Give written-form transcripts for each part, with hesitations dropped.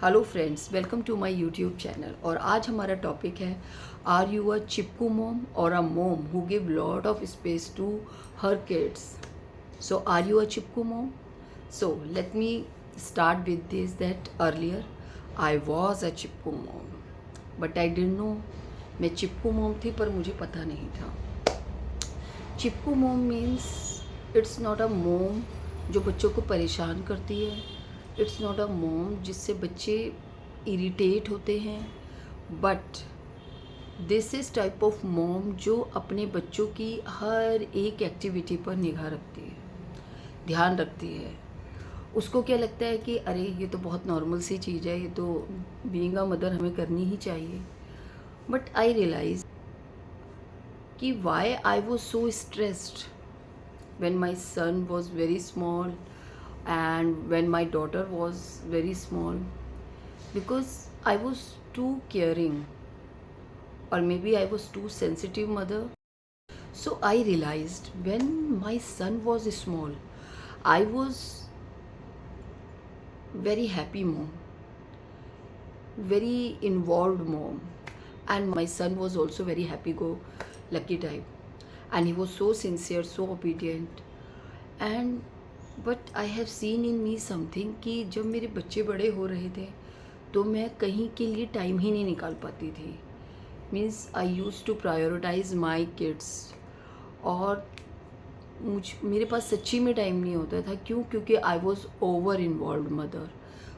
Hello friends, welcome to my YouTube channel. और आज हमारा टॉपिक है, आर यू अ चिपकू मोम और a mom who give lot of space to her kids? So are you a चिपकू mom? So let me start with this that earlier I was a चिपकू mom but I didn't know मैं चिपकू मोम थी, पर मुझे पता नहीं था। चिपकू मोम मीन्स इट्स नॉट अ मोम जो बच्चों को परेशान करती है। इट्स नॉट अ मोम जिससे बच्चे इरिटेट होते हैं, but this is type of मोम जो अपने बच्चों की हर एक एक्टिविटी पर निगाह रखती है, ध्यान रखती है। उसको क्या लगता है कि अरे ये तो बहुत नॉर्मल सी चीज़ है, ये तो बीइंग अ मदर हमें करनी ही चाहिए। बट आई रियलाइज कि why I was so stressed when my son was very small and when my daughter was very small, because I was too caring, or maybe I was too sensitive mother. So I realized when my son was small, I was very happy mom, very involved mom, and my son was also very happy go lucky type, and he was so sincere, so obedient. And but I have seen in me something कि जब मेरे बच्चे बड़े हो रहे थे तो मैं कहीं के लिए टाइम ही नहीं निकाल पाती थी। Means I use to prioritise my kids, और मेरे पास सच्ची में टाइम नहीं होता था। क्यों? क्योंकि I was over involve mother.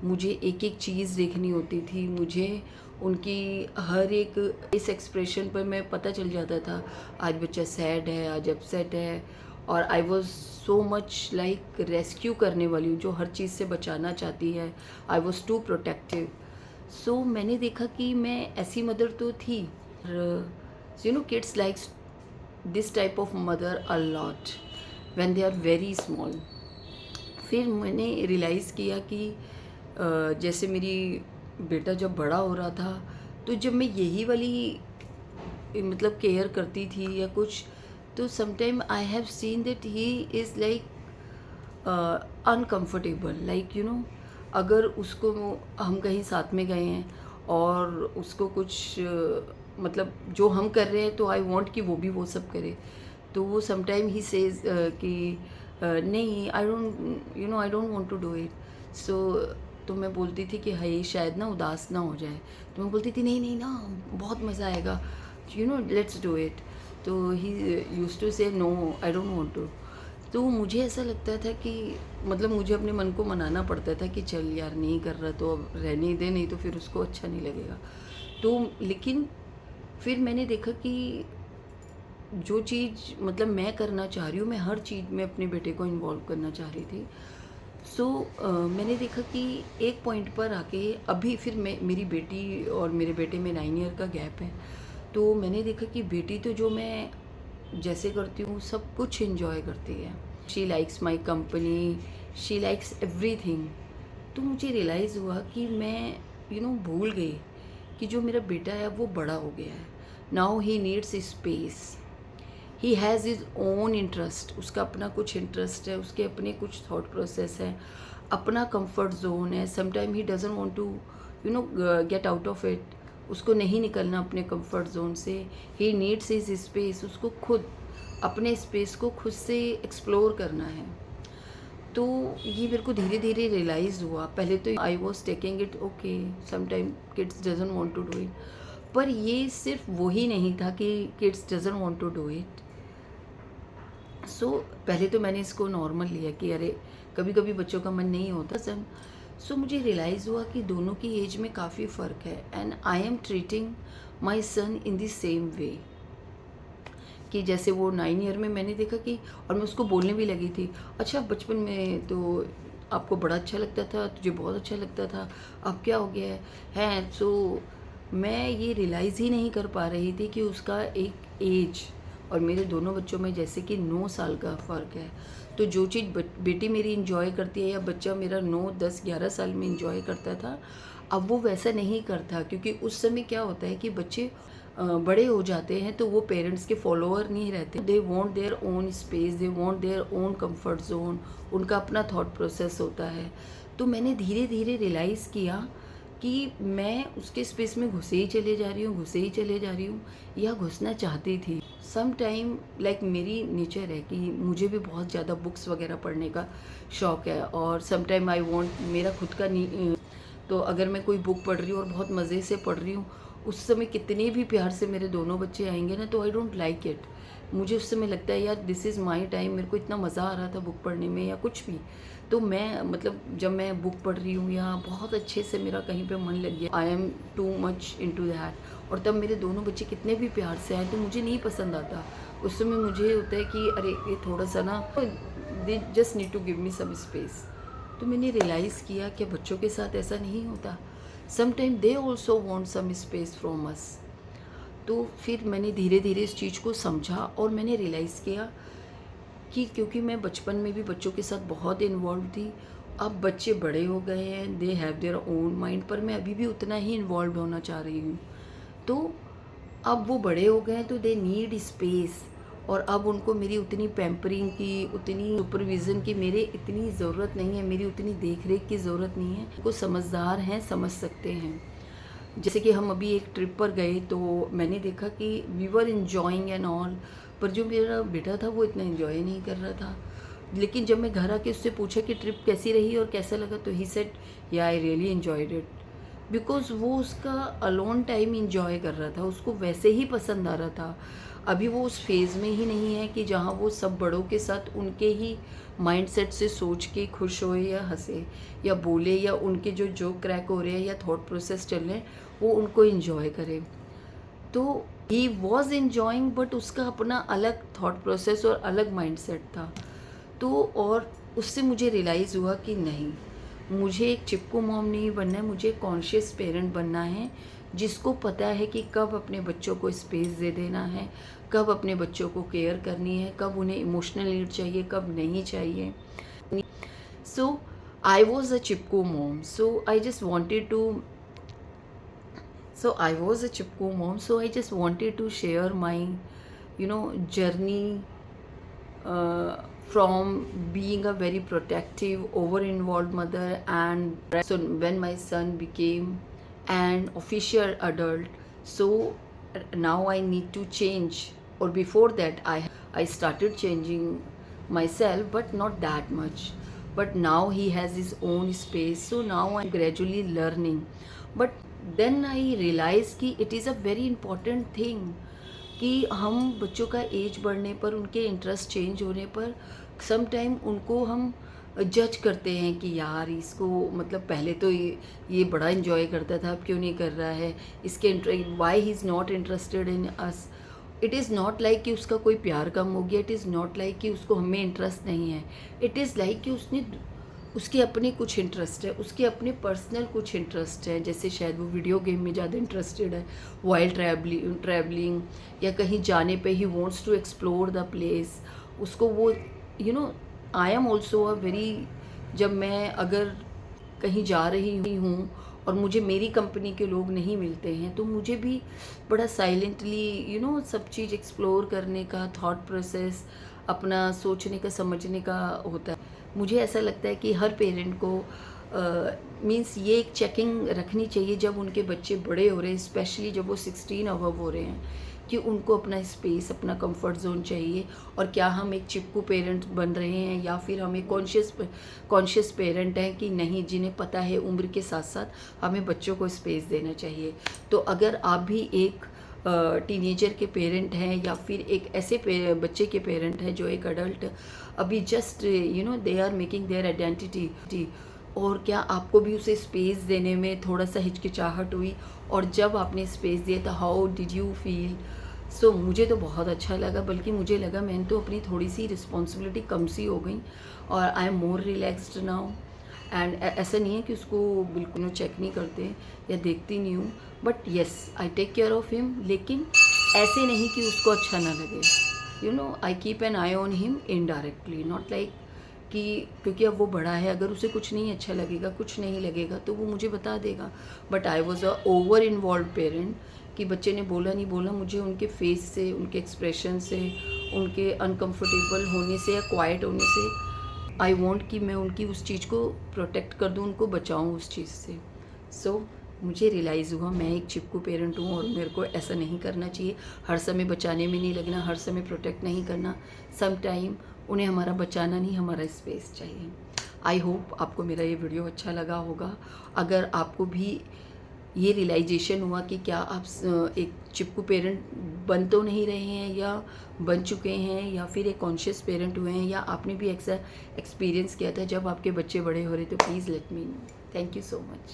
मुझे एक एक चीज़ देखनी होती थी, मुझे उनकी हर एक इस एक्सप्रेशन पर मैं पता चल जाता था आज बच्चा सैड है, आज अपसेट है। और आई was so much like rescue करने वाली हूँ जो हर चीज़ से बचाना चाहती है। I was too protective. So मैंने देखा कि मैं ऐसी मदर तो थी। You know, kids likes this type of mother a lot when they are very small. फिर मैंने रियलाइज़ किया कि जैसे मेरी बेटा जब बड़ा हो रहा था, तो जब मैं यही वाली मतलब केयर करती थी या कुछ, तो sometime I have seen that he is like uncomfortable, like you know, अगर उसको हम कहीं साथ में गए हैं और उसको कुछ मतलब जो हम कर रहे हैं तो आई वांट कि वो भी वो सब करे, तो वो समटाइम ही सेज कि नहीं, I don't, you know, I don't want to do it. So तो मैं बोलती थी कि हाय शायद ना उदास ना हो जाए, तो मैं बोलती थी नहीं नहीं ना, बहुत मज़ा आएगा, you know, let's do it. तो he used to say no, I don't want to. तो मुझे ऐसा लगता था कि मतलब मुझे अपने मन को मनाना पड़ता था कि चल यार, नहीं कर रहा तो अब रहने ही दे, नहीं तो फिर उसको अच्छा नहीं लगेगा। तो लेकिन फिर मैंने देखा कि जो चीज़ मतलब मैं करना चाह रही हूँ, मैं हर चीज़ में अपने बेटे को इन्वॉल्व करना चाह रही थी। सो मैंने देखा कि एक पॉइंट पर आके अभी फिर मेरी बेटी और मेरे बेटे में 9 ईयर का गैप है। तो मैंने देखा कि बेटी तो जो मैं जैसे करती हूँ सब कुछ इन्जॉय करती है। She likes my company, she likes everything. तो मुझे रियलाइज़ हुआ कि मैं भूल गई कि जो मेरा बेटा है वो बड़ा हो गया है। Now he needs space, he has his own interest, उसका अपना कुछ इंटरेस्ट है, उसके अपने कुछ थॉट प्रोसेस है, अपना कंफर्ट जोन है। Sometime he doesn't want to get out of it, उसको नहीं निकलना अपने कंफर्ट जोन से। ही नीड्स हिज स्पेस, उसको खुद अपने स्पेस को खुद से एक्सप्लोर करना है। तो ये मेरे को धीरे धीरे रियलाइज़ हुआ। पहले तो I was taking it okay, sometime kids doesn't want to do it, पर ये सिर्फ वही नहीं था कि kids doesn't want to do it. So पहले तो मैंने इसको नॉर्मल लिया कि अरे कभी कभी बच्चों का मन नहीं होता सन। सो मुझे रियलाइज़ हुआ कि दोनों की एज में काफ़ी फ़र्क है, and I am treating my son in the same way. कि जैसे वो 9 ईयर में मैंने देखा कि, और मैं उसको बोलने भी लगी थी, अच्छा बचपन में तो आपको बड़ा अच्छा लगता था, तुझे बहुत अच्छा लगता था, अब क्या हो गया है? सो मैं ये रियलाइज़ ही नहीं कर पा रही थी कि उसका एक एज और मेरे दोनों बच्चों में जैसे कि 9 साल का फ़र्क है। तो जो चीज़ बेटी मेरी इंजॉय करती है या बच्चा मेरा 9, 10, 11 साल में इंजॉय करता था, अब वो वैसा नहीं करता। क्योंकि उस समय क्या होता है कि बच्चे बड़े हो जाते हैं तो वो पेरेंट्स के फॉलोअर नहीं रहते। They want their own space, they want their own comfort zone, उनका अपना थॉट प्रोसेस होता है। तो मैंने धीरे धीरे रियलाइज़ किया कि मैं उसके स्पेस में घुसे ही चले जा रही हूँ या घुसना चाहती थी। सम टाइम लाइक मेरी नेचर है कि मुझे भी बहुत ज़्यादा बुक्स वगैरह पढ़ने का शौक़ है, और सम टाइम आई वांट मेरा खुद का नहीं। तो अगर मैं कोई बुक पढ़ रही हूँ और बहुत मज़े से पढ़ रही हूँ, उस समय कितने भी प्यार से मेरे दोनों बच्चे आएंगे ना, तो आई डोंट लाइक इट। मुझे उस समय लगता है यार दिस इज़ माई टाइम, मेरे को इतना मज़ा आ रहा था बुक पढ़ने में या कुछ भी। तो मैं मतलब जब मैं बुक पढ़ रही हूँ या बहुत अच्छे से मेरा कहीं पे मन लग गया, I am too much into that, और तब मेरे दोनों बच्चे कितने भी प्यार से आए तो मुझे नहीं पसंद आता। उस समय मुझे होता है कि अरे ये थोड़ा सा ना, they just need to give me some space. तो मैंने रियलाइज़ किया कि बच्चों के साथ ऐसा नहीं होता, sometime they also want some space from us. तो फिर मैंने धीरे धीरे इस चीज़ को समझा और मैंने रियलाइज़ किया कि क्योंकि मैं बचपन में भी बच्चों के साथ बहुत इन्वॉल्व थी, अब बच्चे बड़े हो गए हैं, they have their own mind, पर मैं अभी भी उतना ही इन्वॉल्व होना चाह रही हूँ। तो अब वो बड़े हो गए हैं तो दे नीड स्पेस, और अब उनको मेरी उतनी पैम्परिंग की, उतनी सुपरविज़न की मेरे इतनी ज़रूरत नहीं है, मेरी उतनी देख रेख की ज़रूरत नहीं है। वो समझदार हैं, समझ सकते हैं। जैसे कि हम अभी एक ट्रिप पर गए तो मैंने देखा कि we were enjoying and all, पर जो मेरा बेटा था वो इतना एन्जॉय नहीं कर रहा था। लेकिन जब मैं घर आके उससे पूछा कि ट्रिप कैसी रही और कैसा लगा, तो ही सेड या I really enjoyed it, because वो उसका अलोन टाइम एन्जॉय कर रहा था, उसको वैसे ही पसंद आ रहा था। अभी वो उस फेज़ में ही नहीं है कि जहाँ वो सब बड़ों के साथ उनके ही माइंडसेट से सोच के खुश होए या हंसे या बोले, या उनके जो जोक क्रैक हो रहे हैं या थॉट प्रोसेस चल रहे हैं वो उनको एंजॉय करे। तो ही वॉज एंजॉइंग, बट उसका अपना अलग थॉट प्रोसेस और अलग माइंडसेट था। तो और उससे मुझे रियलाइज़ हुआ कि नहीं, मुझे एक चिपकू मॉम नहीं बनना है, मुझे कॉन्शियस पेरेंट बनना है, जिसको पता है कि कब अपने बच्चों को स्पेस दे देना है, कब अपने बच्चों को केयर करनी है, कब उन्हें इमोशनल नीड चाहिए, कब नहीं चाहिए। सो आई वॉज अ चिपकू mom, so I was a chipko mom, so I just wanted to share my journey, from being a very protective, over involved mother, and so when my son became an official adult, so now I need to change, or before that I started changing myself, but not that much. But now he has his own space, so now I'm gradually learning. But then I realized कि it is a very important thing कि हम बच्चों का as बढ़ने पर, उनके interest change होने पर, सम टाइम उनको हम जज करते हैं कि यार इसको मतलब पहले तो ये बड़ा इन्जॉय करता था, अब क्यों नहीं कर रहा है, इसके why he is not interested in us. It is not like कि उसका कोई प्यार कम हो गया, इट इज़ नॉट लाइक कि उसको हमें इंटरेस्ट नहीं है, इट इज़ लाइक कि उसके अपने कुछ इंटरेस्ट है, उसके अपने पर्सनल कुछ इंटरेस्ट है। जैसे शायद वो वीडियो गेम में ज़्यादा इंटरेस्टेड है, वाइल ट्रैवलिंग या कहीं जाने पे he wants to explore the place. उसको वो I am also a very, जब मैं अगर कहीं जा रही हूँ और मुझे मेरी कंपनी के लोग नहीं मिलते हैं, तो मुझे भी बड़ा साइलेंटली सब चीज़ एक्सप्लोर करने का, थॉट प्रोसेस अपना सोचने का, समझने का होता है। मुझे ऐसा लगता है कि हर पेरेंट को मीन्स ये एक चेकिंग रखनी चाहिए जब उनके बच्चे बड़े हो रहे हैं, स्पेशली जब वो 16 अबव हो रहे हैं, कि उनको अपना स्पेस, अपना कंफर्ट जोन चाहिए। और क्या हम एक चिपकू पेरेंट बन रहे हैं या फिर हम एक कॉन्शियस पेरेंट हैं कि नहीं, जिन्हें पता है उम्र के साथ साथ हमें बच्चों को स्पेस देना चाहिए। तो अगर आप भी एक टीनेजर के पेरेंट हैं या फिर एक ऐसे बच्चे के पेरेंट हैं जो एक अडल्ट अभी just they are making their identity, और क्या आपको भी उसे स्पेस देने में थोड़ा सा हिचकिचाहट हुई, और जब आपने स्पेस दिया तो हाउ डिड यू फील? सो मुझे तो बहुत अच्छा लगा, बल्कि मुझे लगा मैंने तो अपनी थोड़ी सी रिस्पॉन्सिबिलिटी कम सी हो गई और I am more relaxed now. And ऐसा नहीं है कि उसको बिल्कुल चेक नहीं करते या देखती नहीं हूँ, but yes I take care of him, लेकिन ऐसे नहीं कि उसको अच्छा ना लगे। I keep an eye on him indirectly, not like कि क्योंकि अब वो बड़ा है, अगर उसे कुछ नहीं अच्छा लगेगा, कुछ नहीं लगेगा तो वो मुझे बता देगा। But I was a over involve parent कि बच्चे ने बोला नहीं बोला, मुझे उनके फेस से, उनके एक्सप्रेशन से, उनके अनकम्फर्टेबल होने से या क्वाइट होने से आई वॉन्ट कि मैं उनकी उस चीज़ को प्रोटेक्ट कर दूँ, उनको बचाऊँ उस चीज़ से। सो मुझे रियलाइज़ हुआ मैं एक चिपकू पेरेंट हूँ और मेरे को ऐसा नहीं करना चाहिए। हर समय बचाने में नहीं लगना, हर समय प्रोटेक्ट नहीं करना। सम टाइम उन्हें हमारा बचाना नहीं, हमारा स्पेस चाहिए। आई होप आपको मेरा ये वीडियो अच्छा लगा होगा। अगर आपको भी ये रियलाइजेशन हुआ कि क्या आप एक चिपकू पेरेंट बन तो नहीं रहे हैं, या बन चुके हैं, या फिर एक कॉन्शियस पेरेंट हुए हैं, या आपने भी ऐसा एक्सपीरियंस किया था जब आपके बच्चे बड़े हो रहे, तो please let me know. Thank you so much.